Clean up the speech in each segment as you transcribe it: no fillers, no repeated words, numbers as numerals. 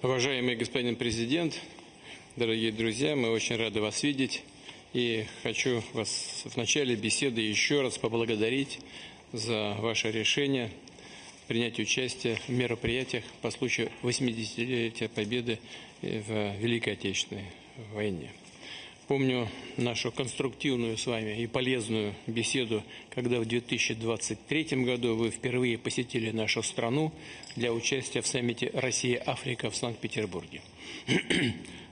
Уважаемый господин президент, дорогие друзья, мы очень рады вас видеть. И хочу вас в начале беседы еще раз поблагодарить за ваше решение принять участие в мероприятиях по случаю 80-летия Победы в Великой Отечественной войне. Помню нашу конструктивную с вами и полезную беседу, когда в 2023 году вы впервые посетили нашу страну для участия в саммите «Россия-Африка» в Санкт-Петербурге.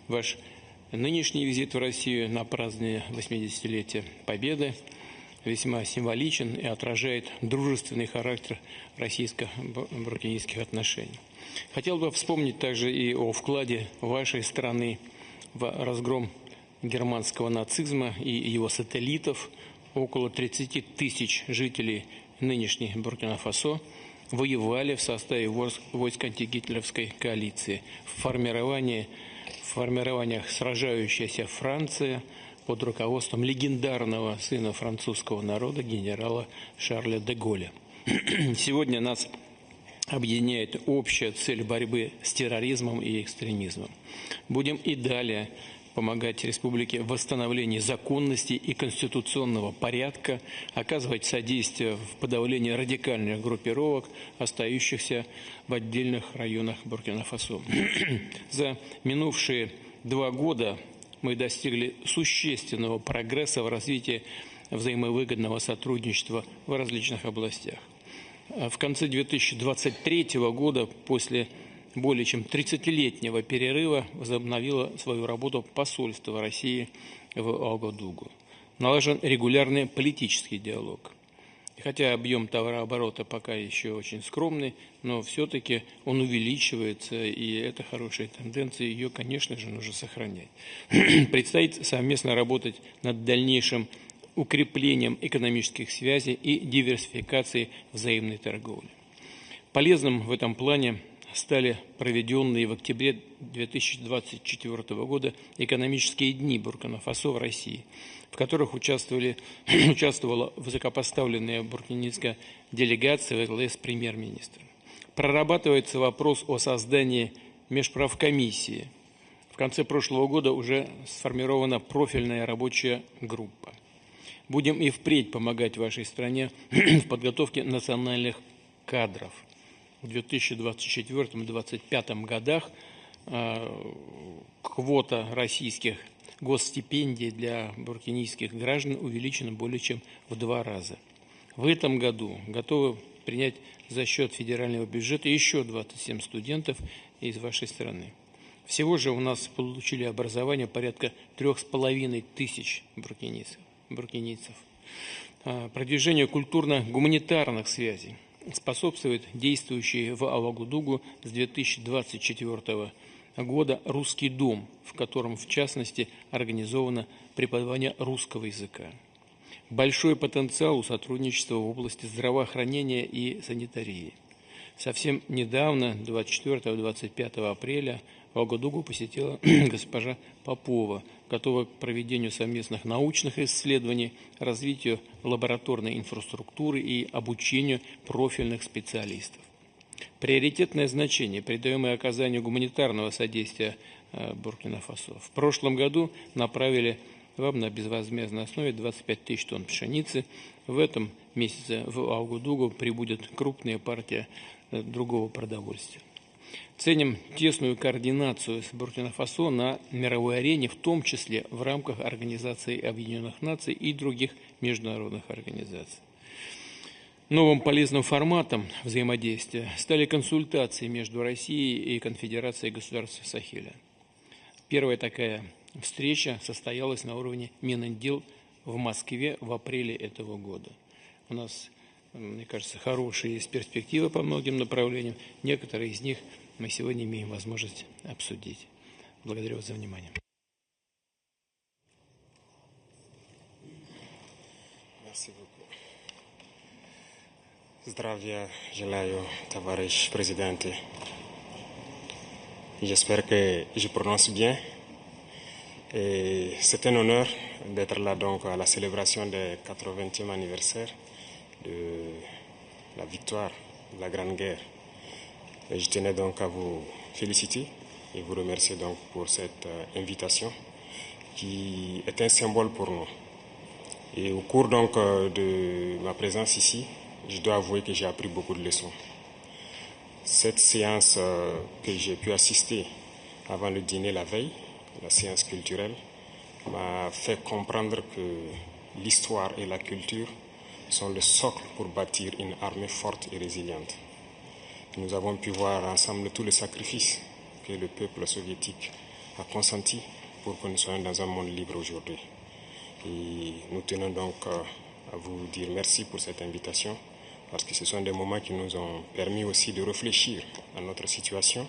Ваш нынешний визит в Россию на празднование 80-летия Победы весьма символичен и отражает дружественный характер российско-буркинийских отношений. Хотел бы вспомнить также и о вкладе вашей страны в разгром германского нацизма и его сателлитов. Около 30 тысяч жителей нынешней Буркина-Фасо воевали в составе войск антигитлеровской коалиции. В формированиях сражающаяся Франция под руководством легендарного сына французского народа генерала Шарля де Голля. Сегодня нас объединяет общая цель борьбы с терроризмом и экстремизмом. Будем и далее помогать республике в восстановлении законности и конституционного порядка, оказывать содействие в подавлении радикальных группировок, остающихся в отдельных районах Буркина-Фасо. За минувшие 2 года мы достигли существенного прогресса в развитии взаимовыгодного сотрудничества в различных областях. В конце 2023 года, после более чем 30-летнего перерыва, возобновило свою работу посольство России в Уагадугу. Налажен регулярный политический диалог. Хотя объем товарооборота пока еще очень скромный, но все-таки он увеличивается, и это хорошая тенденция, ее, конечно же, нужно сохранять. Предстоит совместно работать над дальнейшим укреплением экономических связей и диверсификацией взаимной торговли. Полезным в этом плане стали проведенные в октябре 2024 года экономические дни Буркина-Фасо в России, в которых участвовала высокопоставленная буркинийская делегация во главе с премьер-министром. Прорабатывается вопрос о создании межправкомиссии. В конце прошлого года уже сформирована профильная рабочая группа. Будем и впредь помогать вашей стране в подготовке национальных кадров. В 2024-2025 годах квота российских госстипендий для буркинийских граждан увеличена более чем в 2 раза. В этом году готовы принять за счет федерального бюджета еще 27 студентов из вашей страны. Всего же у нас получили образование порядка 3500 буркинийцев. Продвижению культурно-гуманитарных связей способствует действующий в Уагадугу с 2024 года «Русский дом», в котором, в частности, организовано преподавание русского языка. Большой потенциал у сотрудничества в области здравоохранения и санитарии. Совсем недавно, 24-25 апреля, Уагадугу посетила госпожа Попова, готова к проведению совместных научных исследований, развитию лабораторной инфраструктуры и обучению профильных специалистов. Приоритетное значение придаем и оказанию гуманитарного содействия Буркина-Фасо. В прошлом году направили вам на безвозмездной основе 25 тысяч тонн пшеницы. В этом месяце в Уагадугу прибудет крупная партия другого продовольствия. Ценим тесную координацию с Буркина-Фасо на мировой арене, в том числе в рамках Организации Объединенных Наций и других международных организаций. Новым полезным форматом взаимодействия стали консультации между Россией и Конфедерацией государств Сахеля. Первая такая встреча состоялась на уровне Минотдел в Москве в апреле этого года. У нас, мне кажется, хорошие есть перспективы по многим направлениям. Некоторые из них мы сегодня имеем возможность обсудить. Благодарю вас за внимание. Здравия желаю, товарищ президент. J'espère que je prononce bien. Et c'est un honneur d'être là donc à la célébration du 80e anniversaire de la victoire de la Grande Guerre. Et je tenais donc à vous féliciter et vous remercier donc pour cette invitation qui est un symbole pour nous. Et au cours donc de ma présence ici, je dois avouer que j'ai appris beaucoup de leçons. Cette séance que j'ai pu assister avant le dîner la veille, la séance culturelle, m'a fait comprendre que l'histoire et la culture sont le socle pour bâtir une armée forte et résiliente. Nous avons pu voir ensemble tous les sacrifices que le peuple soviétique a consenti pour que nous soyons dans un monde libre aujourd'hui. Et nous tenons donc à vous dire merci pour cette invitation, parce que ce sont des moments qui nous ont permis aussi de réfléchir à notre situation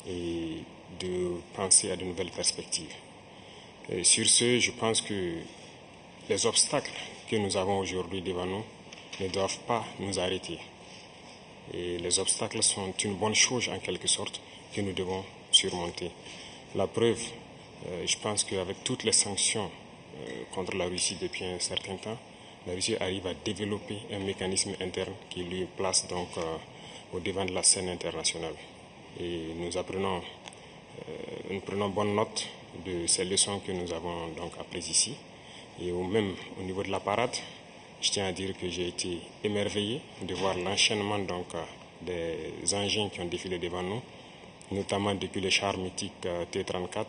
et de penser à de nouvelles perspectives. Et sur ce, je pense que les obstacles que nous avons aujourd'hui devant nous ne doivent pas nous arrêter. Et les obstacles sont une bonne chose en quelque sorte que nous devons surmonter. La preuve, je pense qu'avec toutes les sanctions contre la Russie depuis un certain temps, la Russie arrive à développer un mécanisme interne qui lui place donc au devant de la scène internationale. Et nous prenons bonne note de ces leçons que nous avons donc apprises ici. Et même au niveau de la parade, je tiens à dire que j'ai été émerveillé de voir l'enchaînement donc des engins qui ont défilé devant nous, notamment depuis le char mythique T-34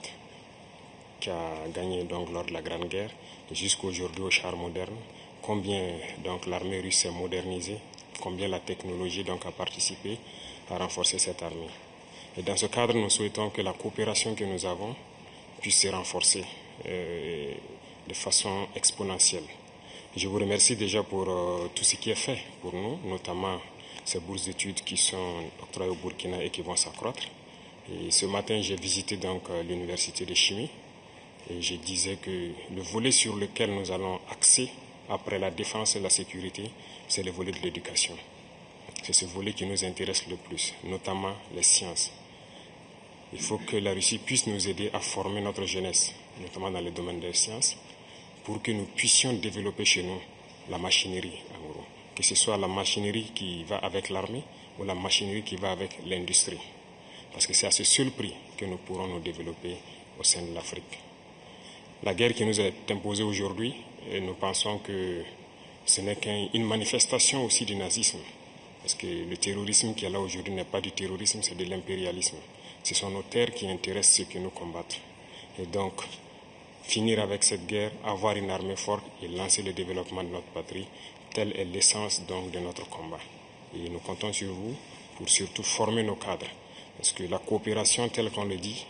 qui a gagné donc lors de la Grande Guerre jusqu'aujourd'hui au char moderne. Combien donc l'armée russe s'est modernisée, combien la technologie donc a participé à renforcer cette armée. Et dans ce cadre, nous souhaitons que la coopération que nous avons puisse se renforcer de façon exponentielle. Je vous remercie déjà pour tout ce qui est fait pour nous, notamment ces bourses d'études qui sont octroyées au Burkina et qui vont s'accroître. Et ce matin, j'ai visité donc l'université de chimie et je disais que le volet sur lequel nous allons axer après la défense et la sécurité, c'est le volet de l'éducation. C'est ce volet qui nous intéresse le plus, notamment les sciences. Il faut que la Russie puisse nous aider à former notre jeunesse, notamment dans le domaine des sciences, pour que nous puissions développer chez nous la machinerie, en gros. Que ce soit la machinerie qui va avec l'armée ou la machinerie qui va avec l'industrie. Parce que c'est à ce seul prix que nous pourrons nous développer au sein de l'Afrique. La guerre qui nous est imposée aujourd'hui, nous pensons que ce n'est qu'une manifestation aussi du nazisme. Parce que le terrorisme qui est là aujourd'hui n'est pas du terrorisme, c'est de l'impérialisme. Ce sont nos terres qui intéressent ceux qui nous combattent. Et donc, finir avec cette guerre, avoir une armée forte et lancer le développement de notre patrie, telle est l'essence donc de notre combat. Et nous comptons sur vous pour surtout former nos cadres. Parce que la coopération, telle qu'on le dit,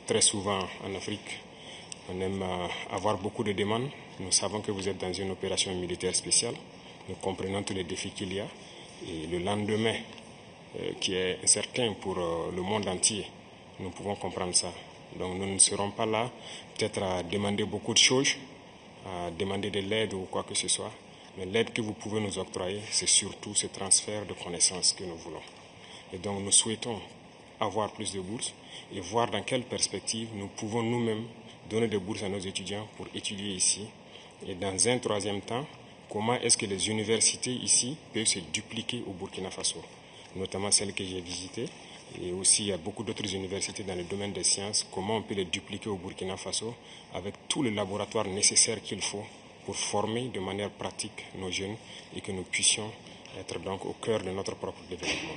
très souvent en Afrique, on aime avoir beaucoup de demandes. Nous savons que vous êtes dans une opération militaire spéciale. Nous comprenons tous les défis qu'il y a. Et le lendemain, qui est incertain pour le monde entier, nous pouvons comprendre ça. Donc nous ne serons pas là peut-être à demander beaucoup de choses, à demander de l'aide ou quoi que ce soit. Mais l'aide que vous pouvez nous octroyer, c'est surtout ce transfert de connaissances que nous voulons. Et donc nous souhaitons avoir plus de bourses et voir dans quelle perspective nous pouvons nous-mêmes donner des bourses à nos étudiants pour étudier ici. Et dans un troisième temps, comment est-ce que les universités ici peuvent se dupliquer au Burkina Faso, notamment celles que j'ai visitées. Et aussi, il y a beaucoup d'autres universités dans le domaine des sciences. Comment on peut les dupliquer au Burkina Faso avec tous les laboratoires nécessaires qu'il faut pour former de manière pratique nos jeunes et que nous puissions être donc au cœur de notre propre développement.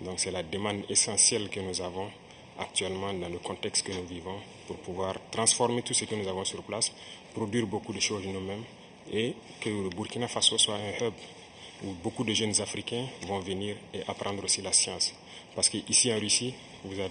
Donc c'est la demande essentielle que nous avons actuellement dans le contexte que nous vivons pour pouvoir transformer tout ce que nous avons sur place, produire beaucoup de choses nous-mêmes et que le Burkina Faso soit un hub où beaucoup de jeunes Africains vont venir et apprendre aussi la science. Parce qu'ici en Russie, vous avez